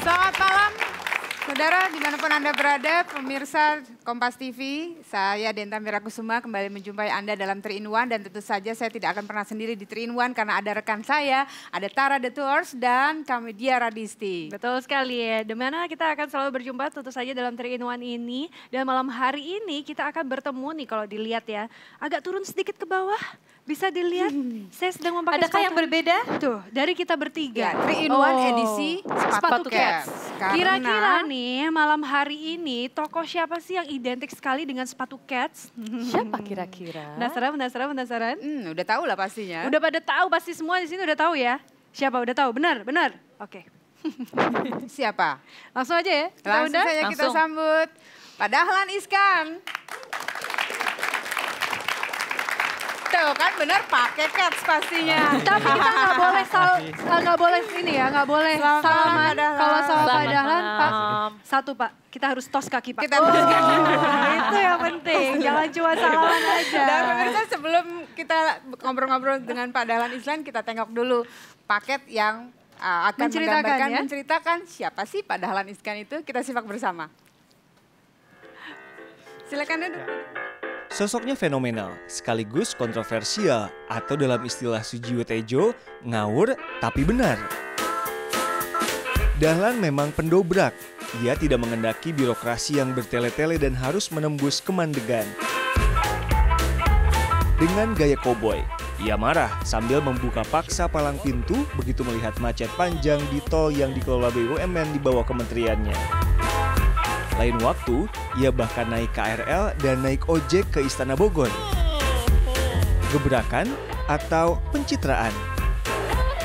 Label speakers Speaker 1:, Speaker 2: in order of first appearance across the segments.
Speaker 1: Selamat malam, saudara dimanapun Anda berada, pemirsa Kompas TV. Saya Denta Mirakusuma kembali menjumpai Anda dalam 3 in 1 dan tentu saja saya tidak akan pernah sendiri di 3 in 1 karena ada rekan saya, ada Tara The Tours dan kami Dia Radisti.
Speaker 2: Betul sekali ya, dimana kita akan selalu berjumpa tentu saja dalam 3 in 1 ini. Dan malam hari ini kita akan bertemu nih kalau dilihat ya, agak turun sedikit ke bawah. Bisa dilihat, saya sedang memakai
Speaker 3: Adakah yang berbeda?
Speaker 2: Tuh, dari kita bertiga.
Speaker 1: 3 in 1 edisi Sepatu Cats.
Speaker 2: Kira-kira nih malam hari ini tokoh siapa sih yang identik sekali dengan sepatu Cats?
Speaker 3: Siapa kira-kira?
Speaker 2: Penasaran?
Speaker 1: Udah tahu lah pastinya.
Speaker 2: Udah pada tahu, pasti semua di sini udah tahu ya. Siapa udah tahu? Benar? Oke.
Speaker 1: Siapa?
Speaker 2: Langsung aja ya.
Speaker 1: Langsung saja kita sambut Pak Dahlan Iskan. Tuh kan benar pakai Cats pastinya.
Speaker 2: Tapi kita nggak boleh ini ya, nggak boleh salaman. Kalau sama Pak Dahlan, Pak, satu Pak, kita harus tos kaki Pak.
Speaker 1: Kita tos kaki.
Speaker 2: Itu yang penting, jangan cuma salaman aja.
Speaker 1: Dan pemirsa sebelum kita ngobrol-ngobrol dengan Pak Dahlan Iskan, kita tengok dulu paket yang akan menceritakan siapa sih Pak Dahlan Iskan itu. Kita simak bersama. Silakan duduk.
Speaker 4: Sosoknya fenomenal, sekaligus kontroversial, atau dalam istilah Sujiwo Tejo, ngawur tapi benar. Dahlan memang pendobrak, ia tidak mengendaki birokrasi yang bertele-tele dan harus menembus kemandegan. Dengan gaya koboi, ia marah sambil membuka paksa palang pintu begitu melihat macet panjang di tol yang dikelola BUMN di bawah kementeriannya. Lain waktu, ia bahkan naik KRL dan naik ojek ke Istana Bogor. Gebrakan atau pencitraan?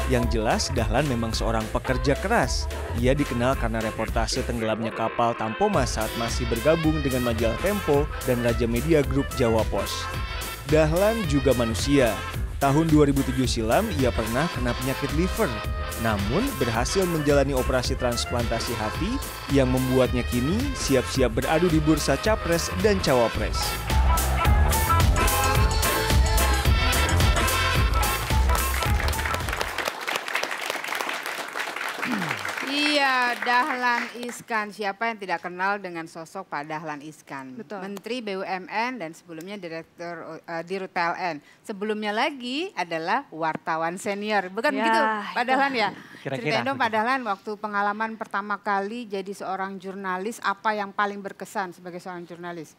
Speaker 4: Yang jelas, Dahlan memang seorang pekerja keras. Ia dikenal karena reportase tenggelamnya kapal Tampoma saat masih bergabung dengan majalah Tempo dan Raja Media Group Jawa Pos. Dahlan juga manusia. Tahun 2007 silam, ia pernah kena penyakit liver. Namun berhasil menjalani operasi transplantasi hati yang membuatnya kini siap-siap beradu di bursa Capres dan Cawapres.
Speaker 1: Iya, Dahlan Iskan. Siapa yang tidak kenal dengan sosok Pak Dahlan Iskan?
Speaker 2: Betul.
Speaker 1: Menteri BUMN dan sebelumnya Direktur Dirut PLN. Sebelumnya lagi adalah wartawan senior. Bukan begitu Pak Dahlan ya? Ceritain dong Pak Dahlan, waktu pengalaman pertama kali jadi seorang jurnalis, apa yang paling berkesan sebagai seorang jurnalis?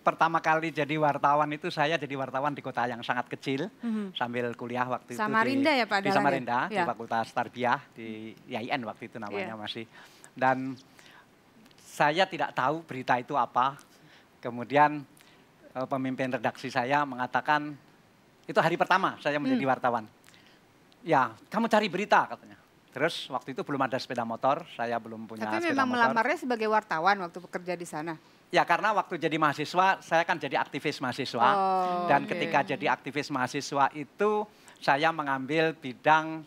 Speaker 5: Pertama kali jadi wartawan itu saya jadi wartawan di kota yang sangat kecil sambil kuliah waktu
Speaker 1: Samarinda
Speaker 5: itu
Speaker 1: ya Pak
Speaker 5: di
Speaker 1: Dahlan?
Speaker 5: Samarinda,
Speaker 1: Ya?
Speaker 5: di Fakultas Tarbiyah di IAIN waktu itu namanya masih. Dan saya tidak tahu berita itu apa. Kemudian pemimpin redaksi saya mengatakan, itu hari pertama saya menjadi wartawan. Ya, kamu cari berita katanya. Terus waktu itu belum ada sepeda motor, saya belum punya sepeda motor.
Speaker 1: Tapi memang melamarnya sebagai wartawan waktu bekerja di sana?
Speaker 5: Ya karena waktu jadi mahasiswa, saya kan jadi aktivis mahasiswa. Dan ketika jadi aktivis mahasiswa itu, saya mengambil bidang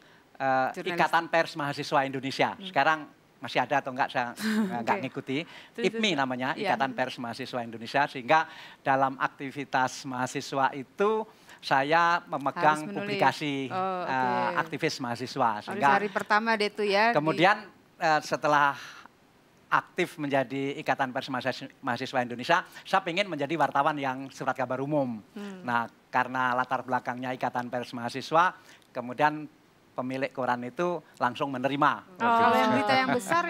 Speaker 5: Ikatan Pers Mahasiswa Indonesia. Sekarang masih ada atau enggak, saya enggak ngikuti. IPMI namanya, Ikatan Pers Mahasiswa Indonesia. Sehingga dalam aktivitas mahasiswa itu, saya memegang publikasi aktivis mahasiswa.
Speaker 1: Sehingga hari pertama deh itu ya.
Speaker 5: Kemudian setelah aktif menjadi Ikatan Pers Mahasiswa Indonesia, saya ingin menjadi wartawan yang surat kabar umum. Nah, karena latar belakangnya Ikatan Pers Mahasiswa, kemudian pemilik koran itu langsung menerima.
Speaker 1: Kalau yang berita yang besar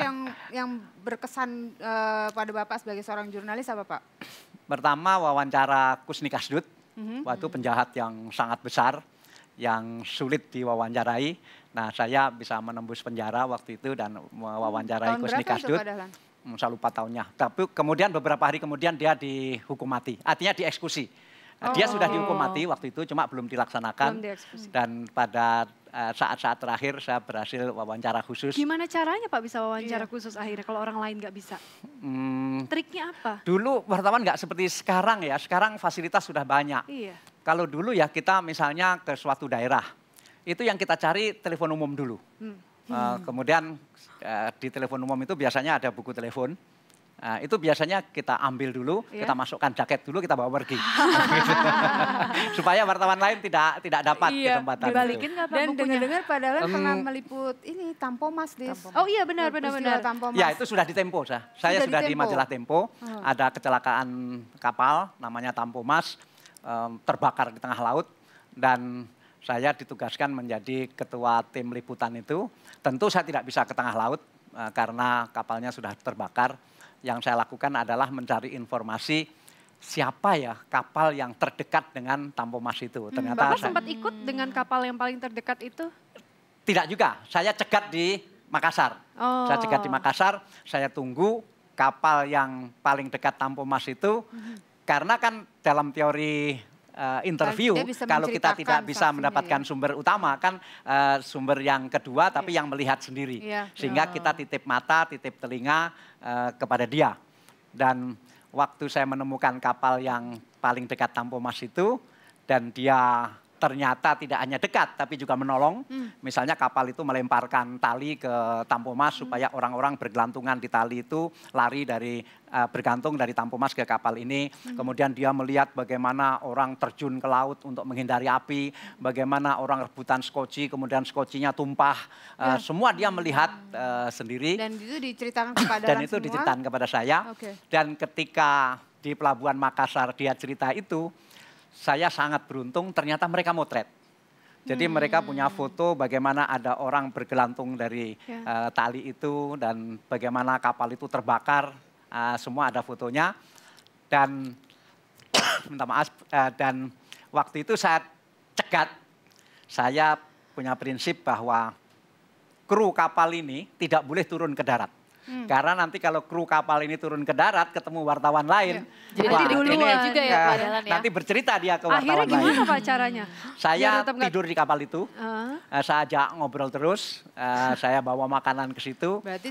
Speaker 1: yang berkesan pada Bapak sebagai seorang jurnalis apa Pak?
Speaker 5: Pertama wawancara Kusni Kasdut, waktu penjahat yang sangat besar, yang sulit diwawancarai. Nah, saya bisa menembus penjara waktu itu dan mewawancarai Kusni Kasdut. Saya lupa tahunnya. Tapi kemudian beberapa hari kemudian dia dihukum mati, artinya dieksekusi. Dia sudah dihukum mati waktu itu, cuma belum dilaksanakan. Dan pada saat-saat terakhir saya berhasil wawancara khusus.
Speaker 2: Gimana caranya Pak bisa wawancara khusus akhirnya kalau orang lain nggak bisa? Triknya apa?
Speaker 5: Dulu wartawan nggak seperti sekarang ya, sekarang fasilitas sudah banyak.
Speaker 2: Iya.
Speaker 5: Kalau dulu ya kita misalnya ke suatu daerah, itu yang kita cari telepon umum dulu. Kemudian di telepon umum itu biasanya ada buku telepon. Itu biasanya kita ambil dulu, kita masukkan jaket dulu, kita bawa pergi. Supaya wartawan lain tidak dapat kesempatan
Speaker 2: dibalikin
Speaker 5: itu.
Speaker 2: Gak, Pak,
Speaker 1: Dan
Speaker 2: bukunya?
Speaker 1: dengar-dengar Pak Dahlan pernah meliput ini Tampomas, Des.
Speaker 2: Oh iya benar.
Speaker 1: Tampomas.
Speaker 5: Ya itu sudah di Tempo. Saya sudah di majalah Tempo. Ada kecelakaan kapal namanya Tampomas, terbakar di tengah laut. Dan saya ditugaskan menjadi ketua tim liputan itu. Tentu saya tidak bisa ke tengah laut karena kapalnya sudah terbakar. Yang saya lakukan adalah mencari informasi siapa ya kapal yang terdekat dengan Tampomas itu. Ternyata
Speaker 2: Bapak sempat ikut dengan kapal yang paling terdekat itu?
Speaker 5: Tidak juga, saya cegat di Makassar. Saya cegat di Makassar, saya tunggu kapal yang paling dekat Tampomas itu. Karena kan dalam teori interview, kalau kita tidak bisa mendapatkan sumber utama, kan sumber yang kedua tapi yang melihat sendiri. Sehingga kita titip mata, titip telinga kepada dia. Dan waktu saya menemukan kapal yang paling dekat Tampomas itu, dan dia ternyata tidak hanya dekat tapi juga menolong. Misalnya kapal itu melemparkan tali ke Tampomas supaya orang-orang bergelantungan di tali itu lari dari bergantung dari Tampomas ke kapal ini. Kemudian dia melihat bagaimana orang terjun ke laut untuk menghindari api, bagaimana orang rebutan skoci, kemudian skocinya tumpah. Semua dia melihat sendiri.
Speaker 1: Dan itu diceritakan kepada
Speaker 5: Dan itu diceritakan kepada saya. Dan ketika di Pelabuhan Makassar dia cerita itu, saya sangat beruntung, ternyata mereka motret. Jadi mereka punya foto bagaimana ada orang bergelantung dari tali itu dan bagaimana kapal itu terbakar, semua ada fotonya. Dan minta maaf, dan waktu itu saya cegat, saya punya prinsip bahwa kru kapal ini tidak boleh turun ke darat. Karena nanti kalau kru kapal ini turun ke darat ketemu wartawan lain.
Speaker 3: Jadi duluan juga ya Pak Dahlan ya.
Speaker 5: Nanti bercerita dia ke wartawan
Speaker 2: Akhirnya
Speaker 5: lain.
Speaker 2: gimana Pak caranya?
Speaker 5: Saya tidur di kapal itu, saya ajak ngobrol terus, saya bawa makanan ke situ.
Speaker 1: Berarti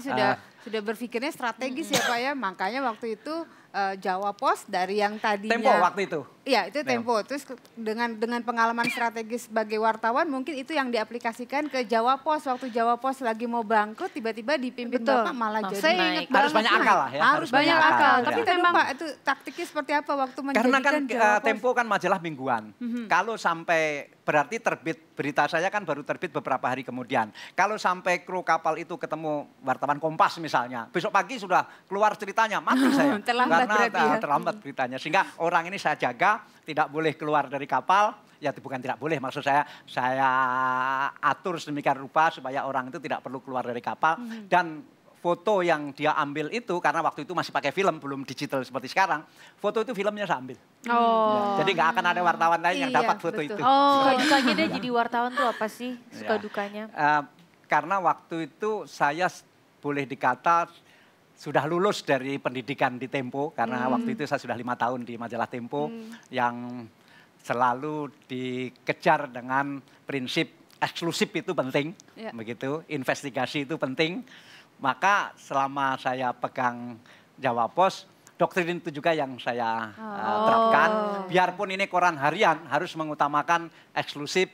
Speaker 1: sudah berpikirnya strategis ya Pak ya, makanya waktu itu Jawa Pos dari yang tadinya
Speaker 5: Tempo waktu itu.
Speaker 1: Iya itu Tempo, terus dengan pengalaman strategis sebagai wartawan mungkin itu yang diaplikasikan ke Jawa Pos. Waktu Jawa Pos lagi mau bangkrut tiba-tiba dipimpin Bapak malah jadi
Speaker 2: Saya ingat
Speaker 5: harus banyak akal lah ya.
Speaker 1: Harus banyak akal.
Speaker 2: Tapi
Speaker 1: Tapi
Speaker 2: memang
Speaker 1: Pak itu taktiknya seperti apa waktu menjadikan
Speaker 5: karena kan
Speaker 1: Jawa Pos?
Speaker 5: Tempo kan majalah mingguan. Kalau sampai berarti terbit berita saya kan baru terbit beberapa hari kemudian. Kalau sampai kru kapal itu ketemu wartawan Kompas misalnya, besok pagi sudah keluar ceritanya, mati saya.
Speaker 1: Terlambat berarti ya.
Speaker 5: Terlambat beritanya. Sehingga orang ini saya jaga, tidak boleh keluar dari kapal. Ya bukan tidak boleh, maksud saya atur sedemikian rupa supaya orang itu tidak perlu keluar dari kapal. Dan foto yang dia ambil itu, karena waktu itu masih pakai film, belum digital seperti sekarang, foto itu filmnya saya ambil. Ya, jadi nggak akan ada wartawan lain yang dapat foto itu.
Speaker 3: Suka dukanya dia jadi wartawan tuh apa sih? Suka dukanya?
Speaker 5: Karena waktu itu saya boleh dikata sudah lulus dari pendidikan di Tempo, karena waktu itu saya sudah 5 tahun di majalah Tempo, yang selalu dikejar dengan prinsip eksklusif itu penting, begitu, investigasi itu penting. Maka selama saya pegang Jawa Pos, doktrin itu juga yang saya terapkan. Biarpun ini koran harian harus mengutamakan eksklusif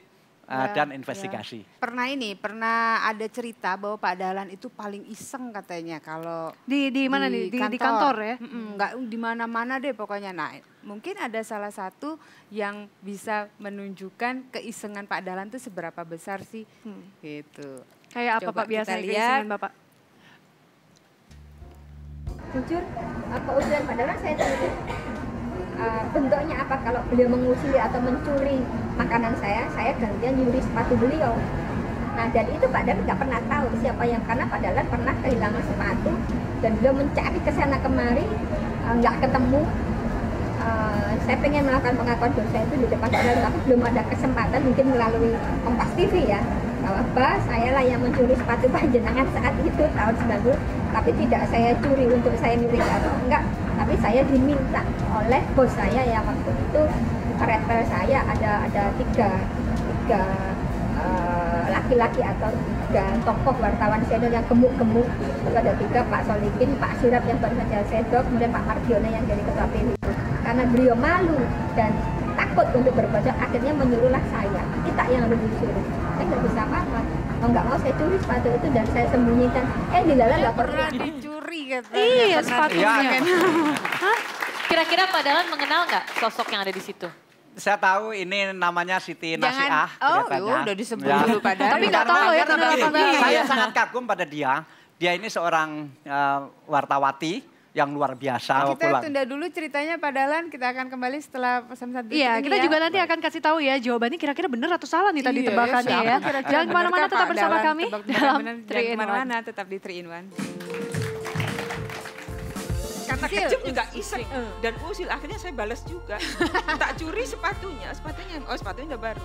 Speaker 5: dan investigasi.
Speaker 1: Pernah ada cerita bahwa Pak Dahlan itu paling iseng katanya kalau
Speaker 2: di mana nih? Di kantor ya?
Speaker 1: Enggak di mana-mana deh pokoknya. Nah, mungkin ada salah satu yang bisa menunjukkan keisengan Pak Dahlan itu seberapa besar sih? Gitu.
Speaker 2: Kayak apa
Speaker 1: Coba
Speaker 2: Pak biasanya
Speaker 1: kita lihat.
Speaker 2: keisengan Bapak?
Speaker 6: Jujur, keusulan Pak Dahlan saya tulis bentuknya apa kalau beliau mengusili atau mencuri makanan saya gantian nyuri sepatu beliau. Nah dari itu Pak Dahlan nggak pernah tahu siapa yang, karena Pak Dahlan pernah kehilangan sepatu dan beliau mencari ke sana kemari nggak ketemu. Saya pengen melakukan pengakuan dosa itu di depan Pak Dahlan, tapi belum ada kesempatan, mungkin melalui Kompas TV ya, bahwa saya lah yang mencuri sepatu panjenengan saat itu tahun 90, tapi tidak saya curi untuk saya milik atau enggak, tapi saya diminta oleh bos saya yang waktu itu repel saya ada tiga laki-laki atau 3 tokoh wartawan senior yang gemuk-gemuk. Itu ada 3, Pak Solikin, Pak Surap yang baru saja sedok, kemudian Pak Mardiono yang jadi ketua PW. Karena beliau malu dan takut untuk berbocor, akhirnya menyuruhlah saya. Kita yang lebih disuruh. Saya nggak bisa apa-apa. Mau nggak mau saya curi sepatu itu dan saya sembunyikan. Dilalah nggak
Speaker 1: pernah dicuri gitu.
Speaker 2: Iya, sepatunya.
Speaker 3: Kira-kira Pak Dahlan mengenal nggak sosok yang ada di situ?
Speaker 5: Saya tahu ini namanya Siti Nasiah.
Speaker 1: Udah disebut dulu padahal.
Speaker 2: Tapi nggak tahu ya benar apa enggak.
Speaker 5: Saya sangat kagum pada dia. Dia ini seorang wartawati yang luar biasa.
Speaker 1: Kita tunda dulu ceritanya Pak Dahlan, kita akan kembali setelah pesan-pesan berikut
Speaker 2: Iya,
Speaker 1: ini
Speaker 2: kita
Speaker 1: ya.
Speaker 2: juga nanti akan kasih tahu ya jawabannya kira-kira benar atau salah nih tadi tebakannya ya. Jangan kemana-mana, tetap bersama kami dalam 3 in 1.
Speaker 1: Tetap di 3 in 1.
Speaker 7: Karena kecil juga iseng dan usil, akhirnya saya balas juga. Tak curi sepatunya udah baru.